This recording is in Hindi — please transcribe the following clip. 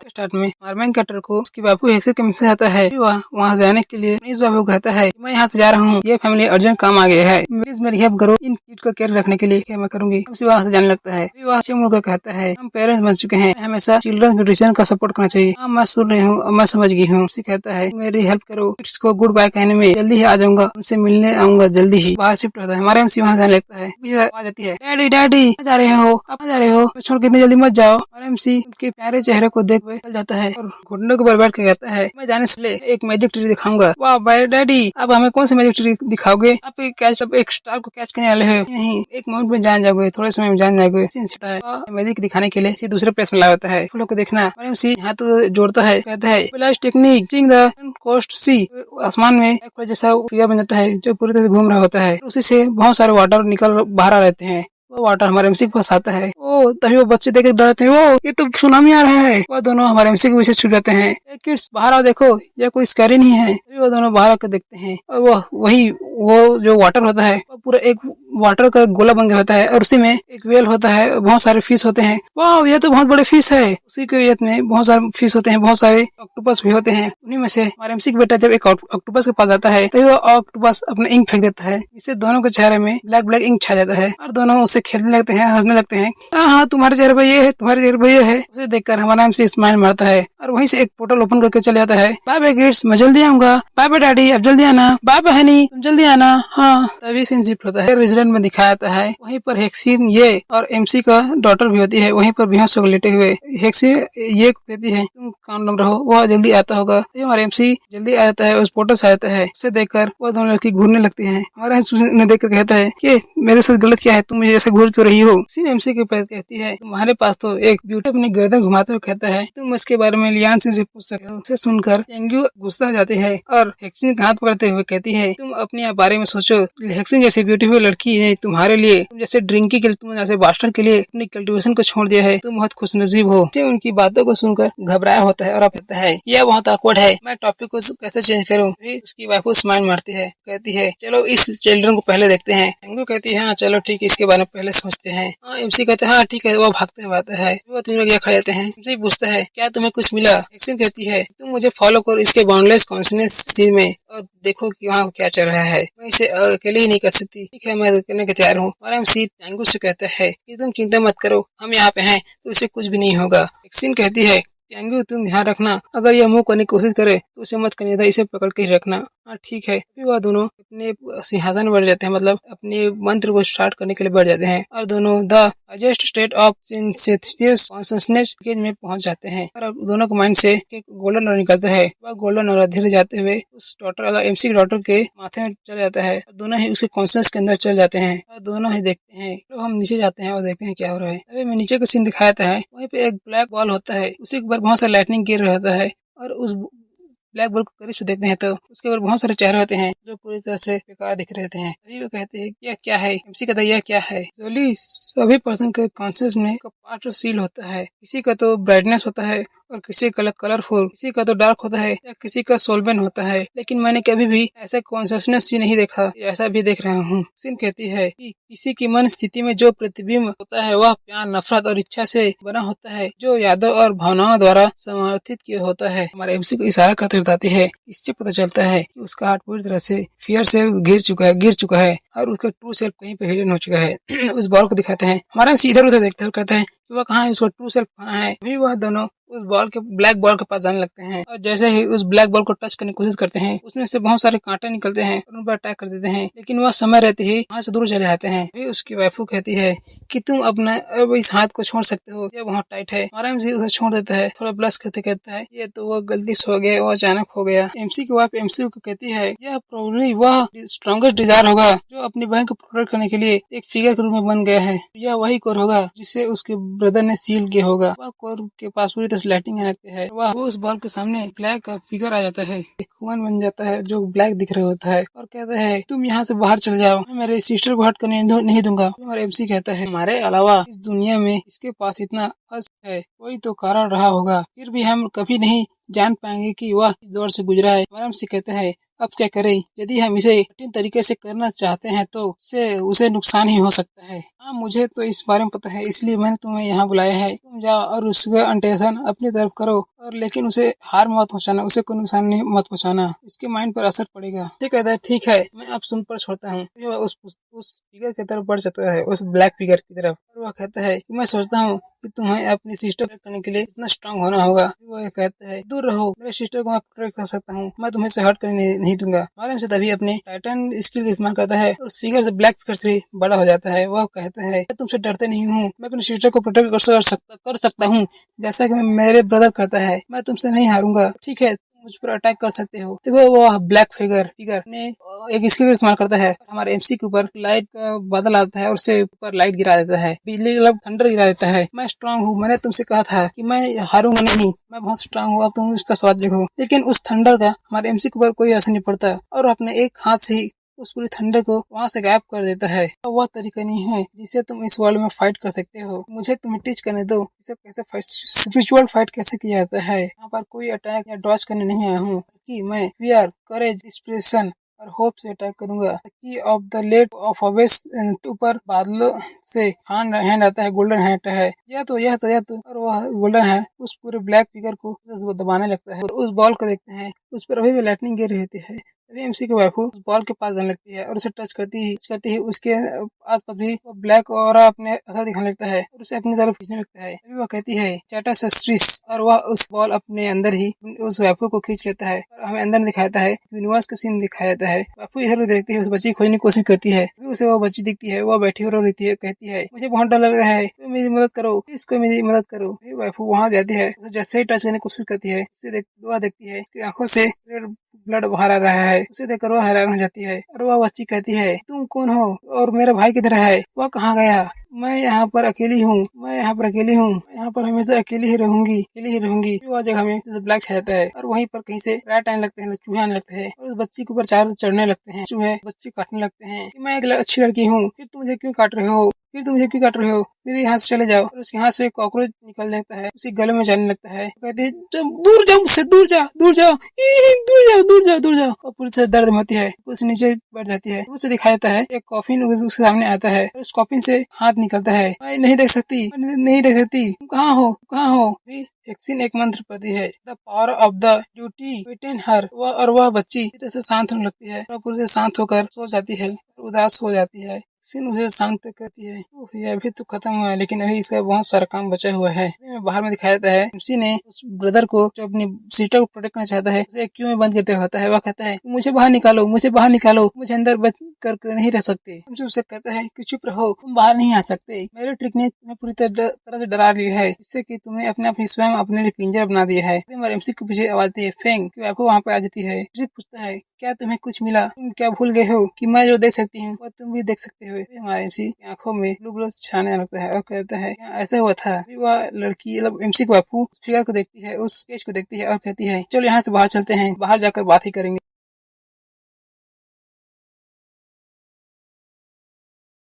स्टार्ट में हमारे मेन कैरेक्टर को उसकी बापू हेक्सी के मैसेज आता है। वह वहाँ जाने के लिए इस बाबू को कहता है मैं यहाँ से जा रहा हूँ, ये फैमिली अर्जेंट काम आ गया है, प्लीज मेरी हेल्प करो इन किड का केयर रखने के लिए। क्या मैं करूंगी। वहाँ से जाने लगता है। वह अच्छे मुड़ कर कहता है हम पेरेंट्स बन चुके हैं, हमेशा चिल्ड्रन के डिसीजन का सपोर्ट करना चाहिए। हाँ मैं सुन रही हूँ, मैं समझ गई हूँ। कहता है मेरी हेल्प करो, किड्स को गुड बाय कहने में जल्दी ही आ जाऊंगा, उनसे मिलने आऊंगा जल्दी ही। बाहर शिफ्ट होता है। हमारे एमसी वहाँ जाने लगता है। आ जाती है डैडी डैडी जा रहे हो, आप जा रहे हो, छोड़ के इतनी जल्दी मत जाओ। हमारे एमसी उनके प्यारे चेहरे को देख चल जाता है और घुटनों के बल बैठ के कहता है मैं जाने से पहले एक मैजिक ट्रिक दिखाऊंगा। वाह बाय डैडी, अब हमें कौन सी मैजिक ट्रिक दिखाओगे? आप एक स्टार को कैच करने वाले हो? नहीं, एक मोमेंट में जान जाओगे, थोड़े समय में जान जाओगे। मैजिक दिखाने के लिए किसी दूसरे प्लेस में लाया होता है। लोग को देखना हाथ जोड़ता है, कहता है flash technique sing the coast sea. आसमान में एक जैसा फिगर बन जाता है जो पूरी तरह घूम रहा होता है। उसी से बहुत सारे वाटर निकल बाहर आ रहते हैं। वो वाटर हमारे एमसी के पास आता है। ओ तभी वो बच्चे देख डरते हैं, वो ये तो सुनामी आ रहा है। वो दोनों हमारे एमसी के पीछे छुप जाते हैं। किड्स बाहर आओ, देखो ये कोई स्कैरी नहीं है। वो दोनों बाहर आकर देखते हैं और वो जो वाटर होता है वो पूरा एक वाटर का गोला बन गया होता है और उसी में एक वेल होता है, बहुत सारे फिश होते हैं। वाह ये तो बहुत बड़े फिश है। उसी के वेल में बहुत सारे फिश होते हैं, बहुत सारे ऑक्टोपस भी होते हैं। उन्हीं में से हमारे एमसी का बेटा जब एक ऑक्टोपस के पास जाता है तो वो ऑक्टोपस अपने इंक फेंक देता है, इससे दोनों के चेहरे में ब्लैक ब्लैक इंक छा जाता है और दोनों उससे खेलने लगते हैं, हंसने लगते हैं। हाँ तुम्हारे चेहरे पर ये है, तुम्हारे चेहरे पर ये है। उसे देखकर हमारा एमसी स्माइल मारता है और वहीं से एक पोर्टल ओपन करके चले जाता है। बाय बाय किड्स, मैं जल्दी आऊंगा। बाय बाय डैडी, अब जल्दी आना। बाय बाय हनी, तुम जल्दी आना। हाँ तभी सीन शिफ्ट होता है। रेजिडेंट में दिखाया जाता है वहीं पर हेक्सिन ये और एमसी का डॉटर भी होती है वहीं पर बेहोश होकर लेटे हुए। हेक्सी ये कहती है तुम काम रहो, वह जल्दी आता होगा। हमारे एमसी जल्दी आ जाता है, उस पोर्टल से आता है। उसे देखकर वो दोनों लड़की घूरने लगती है। हमारा ने देखकर कहता है कि मेरे साथ गलत क्या है, तुम मुझे ऐसे घूर क्यों रही हो? एमसी के पास कहती है तुम्हारे पास तो एक ब्यूटी अपनी गर्दन घुमाते हुए कहता है तुम इसके बारे में लियान सिंह से पूछ सकते हो। उसे सुनकर टेंगू गुस्सा हो जाती है और हेक्सिन का हाथ पकड़ते हुए कहती है तुम अपने बारे में सोचो, हेक्सिन जैसी ब्यूटीफुल लड़की ने तुम्हारे लिए, तुम जैसे ड्रिंकी के लिए, तुम जैसे बास्टर के लिए अपनी कल्टीवेशन को छोड़ दिया है, तुम बहुत खुशनसीब हो। उनकी बातों को सुनकर घबराया होता है और कहता है यह बहुत awkward है, मैं टॉपिक को कैसे चेंज करूँ। उसकी वाइफ स्माइल मारती है, कहती है चलो इस चिल्ड्रन को पहले देखते हैं। टेंगू कहती है हाँ चलो ठीक है, इसके बारे में पहले सोचते हैं। हाँ एमसी कहते हैं हाँ ठीक है। वो भागते हुए आता है, वो तीनों लोग खड़े रहते हैं। एमसी पूछता है क्या तुम्हें कुछ मिला? एक्सिन कहती है तुम मुझे फॉलो करो इसके बाउंडलेस कॉन्शियसनेस चीज में और देखो कि वहाँ क्या चल रहा है, मैं इसे अकेले ही नहीं कर सकती। ठीक है मैं करने के तैयार हूँ। और एमसी टेंगू से कहता है कि तुम चिंता मत करो, हम यहाँ पे हैं तो इसे कुछ भी नहीं होगा। एक्सिन कहती है टेंगू तुम ध्यान रखना, अगर यह मूव करने की कोशिश करे तो उसे मत करने देना, इसे पकड़ के ही रखना। हाँ ठीक है। फिर वह दोनों अपने सिंहासन बैठ जाते हैं, मतलब अपने मंत्र को स्टार्ट करने के लिए बैठ जाते हैं और दोनों the highest state of synthesis consciousness में पहुंच जाते हैं। और अब दोनों के माइंड से एक गोल्डन ऑरा निकलता है। वह गोल्डन ऑरा धीरे जाते हुए उस डॉक्टर एमसी के डॉक्टर के माथे में चल जाता है और दोनों ही उसके कॉन्शियस के अंदर चल जाते हैं और दोनों ही देखते हैं। तो हम नीचे जाते हैं और देखते हैं क्या हो रहा है। अभी मैं नीचे का सीन दिखाया है, वहीं पे एक ब्लैक बॉल होता है, उसी के ऊपर बहुत सारा लाइटनिंग गिर रहा होता है और उस ब्लैक बॉल को करीब से देखते हैं तो उसके ऊपर बहुत सारे चेहरे होते हैं जो पूरी तरह से बेकार दिख रहे हैं। अभी वो कहते हैं यह क्या है? एमसी कहता है यह क्या है? जोली सभी पर्सन के कॉन्शियस में पार्ट सील होता है, किसी का तो ब्राइटनेस होता है और किसी का कलरफुल, किसी का तो डार्क होता है या किसी का सोलबेन होता है, लेकिन मैंने कभी भी ऐसा कॉन्शियसनेस ही नहीं देखा, ऐसा भी देख रहा हूँ। सिन कहती है कि किसी की मन स्थिति में जो प्रतिबिंब होता है वह प्यार, नफरत और इच्छा से बना होता है, जो यादों और भावनाओं द्वारा समर्थित किया होता है। हमारे एमसी को इशारा करते बताती है, इससे पता चलता है कि उसका हार्ट पूरी तरह से फियर से गिर चुका है और उसका ट्रू सेल्फ कहीं पे हिडन हो चुका है। उस बॉल को दिखाते हैं, हमारा एमसी इधर उधर देखते हुए कहते हैं वह कहाँ है, उसका ट्रू सेल्फ कहाँ है। अभी वह दोनों उस बॉल के ब्लैक बॉल के पास जाने लगते हैं और जैसे ही उस ब्लैक बॉल को टच करने की कोशिश करते हैं उसमें से बहुत सारे कांटे निकलते हैं और उन पर अटैक कर देते हैं, लेकिन वह समय रहते ही वहाँ से दूर चले जाते हैं। फिर उसकी वाइफू कहती है कि तुम अपना अब इस हाथ को छोड़ सकते हो, यह बहुत टाइट है। और एमसी उसे छोड़ देता है, थोड़ा ब्लश करते कहता है ये तो वह गलती से हो गया, वो अचानक हो गया। एमसी की वाइफ एमसी को कहती है यह प्रोबेबली वह स्ट्रॉन्गेस्ट डिजायर होगा जो अपनी बहन को प्रोटेक्ट करने के लिए एक फिगर के रूप में बन गया है। यह वही कोर होगा जिसे उसके ब्रदर ने सील किया होगा। वह कोर के पास पूरी तरह से लाइटिंग लगती है। वह उस बॉल के सामने ब्लैक का फिगर आ जाता है, एक ह्यूमन बन जाता है जो ब्लैक दिख रहा होता है और कहता है तुम यहाँ से बाहर चले जाओ, मैं मेरे सिस्टर को हट करने नहीं दूंगा। हमारे एमसी कहता है हमारे अलावा इस दुनिया में इसके पास इतना अस्त्र है, कोई तो कारण रहा होगा, फिर भी हम कभी नहीं जान पाएंगे कि वह इस दौर से गुजरा है। हमारा एमसी कहता है अब क्या करें, यदि हम इसे कठिन तरीके से करना चाहते हैं तो उसे नुकसान ही हो सकता है। हाँ, मुझे तो इस बारे में पता है, इसलिए मैंने तुम्हें यहाँ बुलाया है। तुम जाओ और उसका टेंशन अपनी तरफ करो, और लेकिन उसे हार मत पहुँचाना, उसे कोई नुकसान नहीं मत पहुँचाना, इसके माइंड पर असर पड़ेगा। ठीक कहता है, ठीक है, मैं अब सुन पर छोड़ता हूँ। फिर वह उस फिगर की तरफ बढ़ जाता है, उस ब्लैक फिगर की तरफ, और वह कहता है कि मैं सोचता हूँ कि तुम्हें अपनी सिस्टर करने के लिए इतना स्ट्रांग होना होगा। वो कहता है, दूर रहो, मेरे सिस्टर को मैं प्रोटेक्ट कर सकता हूँ, मैं तुम्हें से हर्ट करने नहीं दूंगा। मालूम से तभी अपने टाइटन स्किल का इस्तेमाल करता है, उस फिगर से ब्लैक फिगर से भी बड़ा हो जाता है। वह कहता है, मैं तुमसे डरते नहीं हूँ, मैं अपने सिस्टर को प्रोटेक्ट कर सकता हूँ, जैसा कि मेरे ब्रदर करता है। मैं तुमसे नहीं हारूंगा, ठीक है, मुझ पर अटैक कर सकते हो। तो वो ब्लैक फिगर ने एक स्किल इस्तेमाल करता है, हमारे एमसी के ऊपर लाइट का बादल आता है और उससे ऊपर लाइट गिरा देता है, बिजली मतलब थंडर गिरा देता है। मैं स्ट्रांग हूँ, मैंने तुमसे कहा था कि मैं हारूंगा नहीं, मैं बहुत स्ट्रांग हूँ, अब तुम उसका स्वाद देखो। लेकिन उस थंडर का हमारे एमसी के ऊपर कोई असर नहीं पड़ता, और अपने एक हाथ से ही उस पूरी थंडर को वहाँ से गायब कर देता है। तो वह तरीका नहीं है जिससे तुम इस वर्ल्ड में फाइट कर सकते हो। मुझे तुम्हें टीच करने दो इसे कैसे फाइट, स्पिरिचुअल फाइट कैसे किया जाता है। यहाँ पर कोई अटैक या डॉज करने नहीं आया हूँ, कि मैं फियर, करेज, इंस्पिरेशन और होप से अटैक करूंगा। की ऑफ द लेट ऑफ अवेस, ऊपर बादलों से हैंड आता है, गोल्डन हैंड है, यह तो और वह गोल्डन है उस पूरे ब्लैक फिगर को दबाने लगता है, और उस बॉल को देखते हैं, उस पर अभी भी लाइटनिंग गिर रही होती है। तभी एमसी की वाइफ उस बॉल के पास जाने लगती है और उसे टच करती ही उसके आसपास भी वो ब्लैक और अपने असर दिखाने लगता है और उसे अपनी तरफ खींचने लगता है। तभी वह कहती है चाटा सस्ट्रिस, और वह उस बॉल अपने अंदर ही उस वाइफू को खींच लेता है, और हमें अंदर दिखाता है, यूनिवर्स का सीन दिखाया जाता है। वाइफू इधर उधर देखती है, उस बच्ची को खोजने की कोशिश करती है, तभी उसे वो बच्ची दिखती है, वह बैठी रो रहती है, कहती है मुझे बहुत डर लग रहा है, तुम मेरी मदद करो, प्लीज कोई मेरी मदद करो। वाइफू वहाँ जाती है, जैसे ही टच करने की कोशिश करती है, उसे दुआ देखती है कि आंखों से ब्लड बाहर आ रहा है। उसे देखकर वह हैरान हो जाती है, और वह बच्ची कहती है तुम कौन हो और मेरा भाई किधर है, वह कहाँ गया, मैं यहाँ पर अकेली हूँ, मैं यहाँ पर हमेशा अकेली ही रहूंगी। वह जगह में ब्लैक छा जाता है, और वहीं पर कहीं से रैट आने लगते हैं, चूहे आने लगते हैं, और उस बच्ची के ऊपर चारों चढ़ने लगते हैं। चूहे बच्ची काटने लगते हैं कि मैं एक अच्छी लड़की हूँ, फिर तुम मुझे क्यों काट रहे हो, मेरे यहाँ से चले जाओ। और उसके यहाँ से कॉकरोच निकल लगता है, उसी गले में जाने लगता है, कहते हैं दूर जाओ मुझसे, दूर जाओ, दूर जाओ। और पुलिस से दर्द होती है, पुलिस नीचे बैठ जाती है। उसे दिखाया जाता है एक कॉफिन उसके सामने आता है, और उस कॉफिन से हाथ निकलता है, मैं नहीं देख सकती, तुम कहाँ हो। एक सीन एक मंत्र पढ़ती है, the power of the duty within her, और वह बच्ची से शांत होने लगती है, और पूरी से शांत होकर सो जाती है, उदास हो जाती है। सीन उसे शांत करती है, ये अभी तो खत्म हुआ है, लेकिन अभी इसका बहुत सारा काम बचा हुआ है। बाहर में दिखाया जाता है एमसी ने उस ब्रदर को जो अपनी सिस्टर को प्रोटेक्ट करना चाहता है, उसे क्यों में बंद करते होता है। वह कहता है मुझे बाहर निकालो, मुझे अंदर बच कर नहीं रह सकते। एमसी उससे कहता है कि चुप रहो, तुम बाहर नहीं आ सकते, मेरे ट्रिक ने तुम्हें पूरी तरह से डरा लिया है, इससे कि तुमने अपने आप ही स्वयं अपने लिए पिंजरा बना दिया है। एमसी के पीछे आवाज आती है फेंग, कि आपको वहाँ पे आ जाती है। उसे पूछता है क्या तुम्हें कुछ मिला, तुम क्या भूल गए हो कि मैं जो देख सकती हूँ वो तुम भी देख सकते हो। हमारे एमसी की आंखों में ब्लू ब्लू छाने लगता है, और कहता है ऐसा हुआ था। वह लड़की मतलब एमसी को फिगर को देखती है, उस स्केच को देखती है, और कहती है चलो यहाँ से बाहर चलते हैं, बाहर जाकर बात ही करेंगे।